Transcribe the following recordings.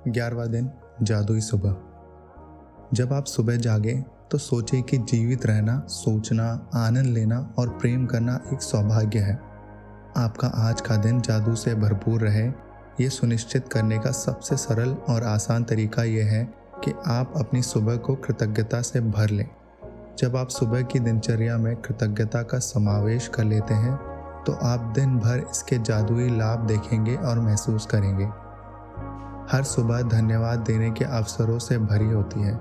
11वां दिन जादुई सुबह। जब आप सुबह जागे तो सोचें कि जीवित रहना, सोचना, आनंद लेना और प्रेम करना एक सौभाग्य है। आपका आज का दिन जादू से भरपूर रहे, ये सुनिश्चित करने का सबसे सरल और आसान तरीका यह है कि आप अपनी सुबह को कृतज्ञता से भर लें। जब आप सुबह की दिनचर्या में कृतज्ञता का समावेश कर लेते हैं तो आप दिन भर इसके जादुई लाभ देखेंगे और महसूस करेंगे। हर सुबह धन्यवाद देने के अवसरों से भरी होती है।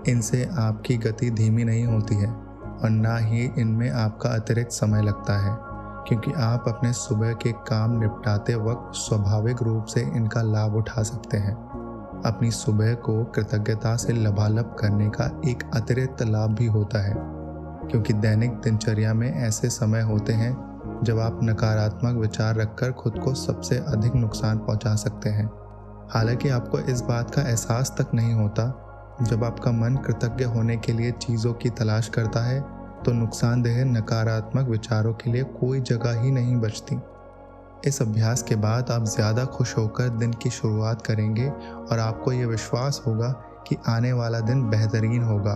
इनसे आपकी गति धीमी नहीं होती है और ना ही इनमें आपका अतिरिक्त समय लगता है, क्योंकि आप अपने सुबह के काम निपटाते वक्त स्वाभाविक रूप से इनका लाभ उठा सकते हैं। अपनी सुबह को कृतज्ञता से लबालब करने का एक अतिरिक्त लाभ भी होता है, क्योंकि दैनिक दिनचर्या में ऐसे समय होते हैं जब आप नकारात्मक विचार रखकर खुद को सबसे अधिक नुकसान पहुंचा सकते हैं। हालांकि आपको इस बात का एहसास तक नहीं होता। जब आपका मन कृतज्ञ होने के लिए चीज़ों की तलाश करता है तो नुकसानदेह नकारात्मक विचारों के लिए कोई जगह ही नहीं बचती। इस अभ्यास के बाद आप ज़्यादा खुश होकर दिन की शुरुआत करेंगे और आपको ये विश्वास होगा कि आने वाला दिन बेहतरीन होगा,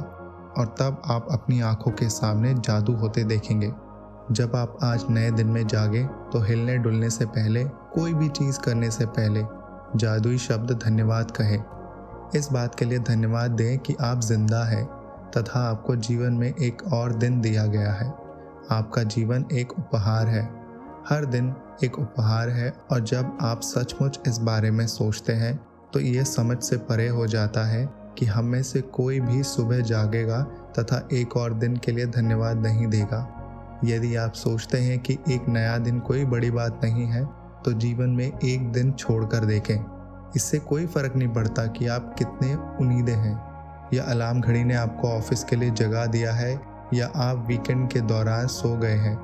और तब आप अपनी आंखों के सामने जादू होते देखेंगे। जब आप आज नए दिन में जागे तो हिलने डुलने से पहले, कोई भी चीज़ करने से पहले जादुई शब्द धन्यवाद कहें। इस बात के लिए धन्यवाद दें कि आप जिंदा हैं तथा आपको जीवन में एक और दिन दिया गया है। आपका जीवन एक उपहार है, हर दिन एक उपहार है, और जब आप सचमुच इस बारे में सोचते हैं तो ये समझ से परे हो जाता है कि हम में से कोई भी सुबह जागेगा तथा एक और दिन के लिए धन्यवाद नहीं देगा। यदि आप सोचते हैं कि एक नया दिन कोई बड़ी बात नहीं है तो जीवन में एक दिन छोड़कर देखें। इससे कोई फर्क नहीं पड़ता कि आप कितने उम्मीदें हैं, या अलार्म घड़ी ने आपको ऑफिस के लिए जगा दिया है या आप वीकेंड के दौरान सो गए हैं।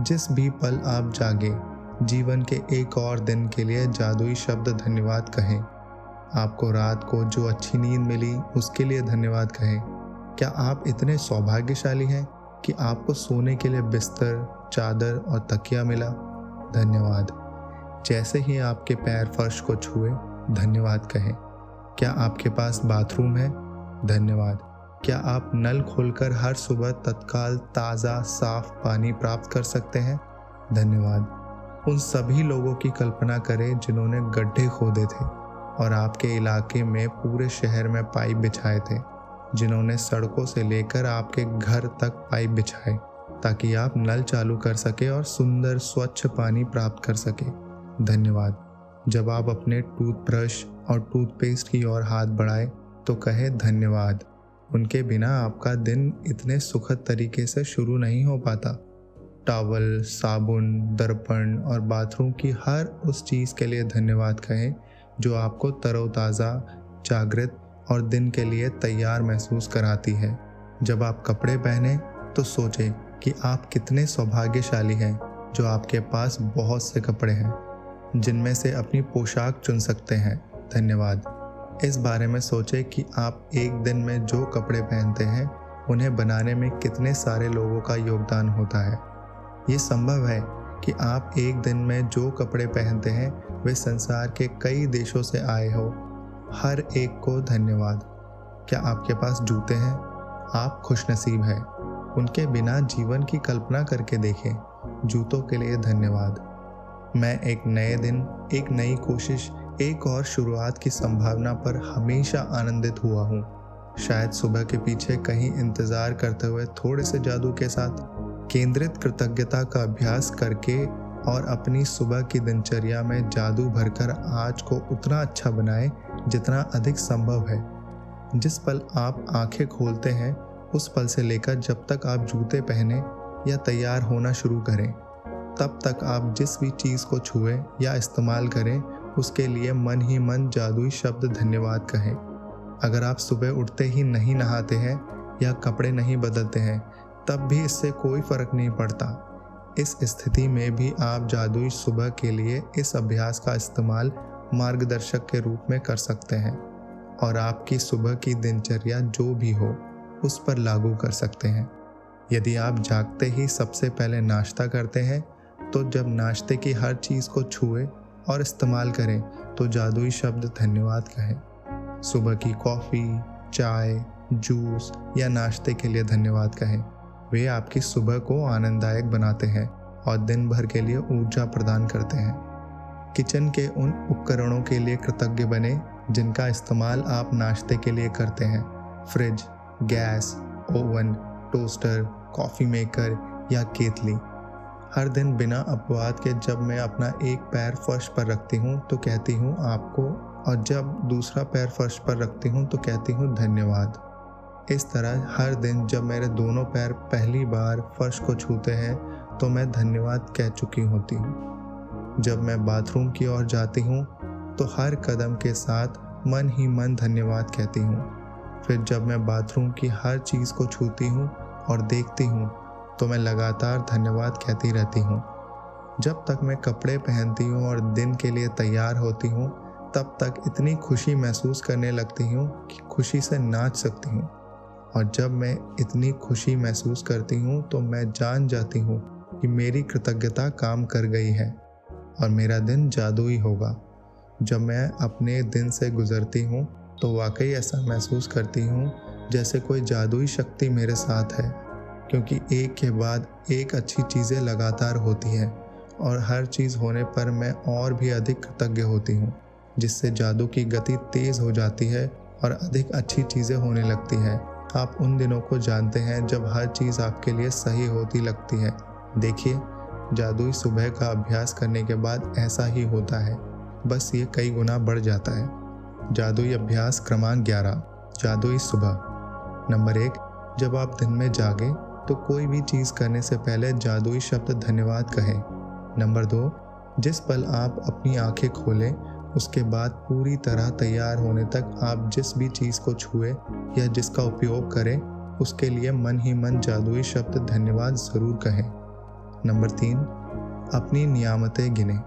जिस भी पल आप जागे, जीवन के एक और दिन के लिए जादुई शब्द धन्यवाद कहें। आपको रात को जो अच्छी नींद मिली उसके लिए धन्यवाद कहें। क्या आप इतने सौभाग्यशाली हैं कि आपको सोने के लिए बिस्तर, चादर और तकिया मिला? धन्यवाद। जैसे ही आपके पैर फर्श को छुए, धन्यवाद कहें। क्या आपके पास बाथरूम है? धन्यवाद। क्या आप नल खोलकर हर सुबह तत्काल ताज़ा साफ पानी प्राप्त कर सकते हैं? धन्यवाद। उन सभी लोगों की कल्पना करें जिन्होंने गड्ढे खोदे थे और आपके इलाके में पूरे शहर में पाइप बिछाए थे, जिन्होंने सड़कों से लेकर आपके घर तक पाइप बिछाए ताकि आप नल चालू कर सके और सुंदर स्वच्छ पानी प्राप्त कर सके। धन्यवाद। जब आप अपने टूथब्रश और टूथपेस्ट की ओर हाथ बढ़ाएं तो कहें धन्यवाद। उनके बिना आपका दिन इतने सुखद तरीके से शुरू नहीं हो पाता। टॉवल, साबुन, दर्पण और बाथरूम की हर उस चीज़ के लिए धन्यवाद कहें जो आपको तरोताज़ा, जागृत और दिन के लिए तैयार महसूस कराती है। जब आप कपड़े पहने तो सोचें कि आप कितने सौभाग्यशाली हैं जो आपके पास बहुत से कपड़े हैं जिनमें से अपनी पोशाक चुन सकते हैं। धन्यवाद। इस बारे में सोचें कि आप एक दिन में जो कपड़े पहनते हैं उन्हें बनाने में कितने सारे लोगों का योगदान होता है। ये संभव है कि आप एक दिन में जो कपड़े पहनते हैं वे संसार के कई देशों से आए हो। हर एक को धन्यवाद। क्या आपके पास जूते हैं? आप खुशनसीब हैं। उनके बिना जीवन की कल्पना करके देखें। जूतों के लिए धन्यवाद। मैं एक नए दिन, एक नई कोशिश, एक और शुरुआत की संभावना पर हमेशा आनंदित हुआ हूँ। शायद सुबह के पीछे कहीं इंतज़ार करते हुए थोड़े से जादू के साथ केंद्रित कृतज्ञता का अभ्यास करके और अपनी सुबह की दिनचर्या में जादू भरकर आज को उतना अच्छा बनाएं जितना अधिक संभव है। जिस पल आप आंखें खोलते हैं उस पल से लेकर जब तक आप जूते पहने या तैयार होना शुरू करें, तब तक आप जिस भी चीज़ को छुएं या इस्तेमाल करें उसके लिए मन ही मन जादुई शब्द धन्यवाद कहें। अगर आप सुबह उठते ही नहीं नहाते हैं या कपड़े नहीं बदलते हैं तब भी इससे कोई फ़र्क नहीं पड़ता। इस स्थिति में भी आप जादुई सुबह के लिए इस अभ्यास का इस्तेमाल मार्गदर्शक के रूप में कर सकते हैं और आपकी सुबह की दिनचर्या जो भी हो उस पर लागू कर सकते हैं। यदि आप जागते ही सबसे पहले नाश्ता करते हैं तो जब नाश्ते की हर चीज़ को छुए और इस्तेमाल करें तो जादुई शब्द धन्यवाद कहें। सुबह की कॉफ़ी, चाय, जूस या नाश्ते के लिए धन्यवाद कहें। वे आपकी सुबह को आनंददायक बनाते हैं और दिन भर के लिए ऊर्जा प्रदान करते हैं। किचन के उन उपकरणों के लिए कृतज्ञ बने जिनका इस्तेमाल आप नाश्ते के लिए करते हैं। Fridge, gas, oven, toaster, coffee maker या केतली। हर दिन बिना अपवाद के जब मैं अपना एक पैर फर्श पर रखती हूँ तो कहती हूँ आपको, और जब दूसरा पैर फर्श पर रखती हूँ तो कहती हूँ धन्यवाद। इस तरह हर दिन जब मेरे दोनों पैर पहली बार फर्श को छूते हैं तो मैं धन्यवाद कह चुकी होती हूँ। जब मैं बाथरूम की ओर जाती हूँ तो हर कदम के साथ मन ही मन धन्यवाद कहती हूँ। फिर जब मैं बाथरूम की हर चीज़ को छूती हूँ और देखती हूँ तो मैं लगातार धन्यवाद कहती रहती हूँ। जब तक मैं कपड़े पहनती हूँ और दिन के लिए तैयार होती हूँ तब तक इतनी खुशी महसूस करने लगती हूँ कि खुशी से नाच सकती हूँ। और जब मैं इतनी खुशी महसूस करती हूँ तो मैं जान जाती हूँ कि मेरी कृतज्ञता काम कर गई है और मेरा दिन जादुई होगा। जब मैं अपने दिन से गुजरती हूँ तो वाकई ऐसा महसूस करती हूँ जैसे कोई जादुई शक्ति मेरे साथ है, क्योंकि एक के बाद एक अच्छी चीज़ें लगातार होती हैं और हर चीज़ होने पर मैं और भी अधिक कृतज्ञ होती हूँ, जिससे जादू की गति तेज़ हो जाती है और अधिक अच्छी चीज़ें होने लगती हैं। आप उन दिनों को जानते हैं जब हर चीज़ आपके लिए सही होती लगती है। देखिए, जादुई सुबह का अभ्यास करने के बाद ऐसा ही होता है, बस ये कई गुना बढ़ जाता है। जादुई अभ्यास क्रमांक 11, जादुई सुबह। नंबर 1, जब आप दिन में जागें तो कोई भी चीज़ करने से पहले जादुई शब्द धन्यवाद कहें। नंबर 2, जिस पल आप अपनी आंखें खोलें उसके बाद पूरी तरह तैयार होने तक आप जिस भी चीज़ को छुए या जिसका उपयोग करें उसके लिए मन ही मन जादुई शब्द धन्यवाद ज़रूर कहें। नंबर 3, अपनी नियामतें गिनें।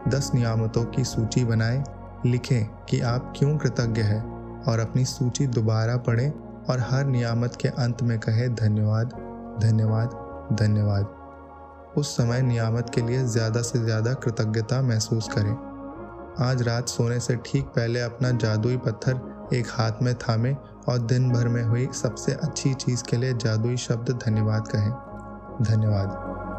10 नियामतों की सूची बनाएं, लिखें कि आप क्यों कृतज्ञ हैं और अपनी सूची दोबारा पढ़ें और हर नियामत के अंत में कहें धन्यवाद, धन्यवाद, धन्यवाद। उस समय नियामत के लिए ज़्यादा से ज़्यादा कृतज्ञता महसूस करें। आज रात सोने से ठीक पहले अपना जादुई पत्थर एक हाथ में थामें और दिन भर में हुई सबसे अच्छी चीज़ के लिए जादुई शब्द धन्यवाद कहें। धन्यवाद।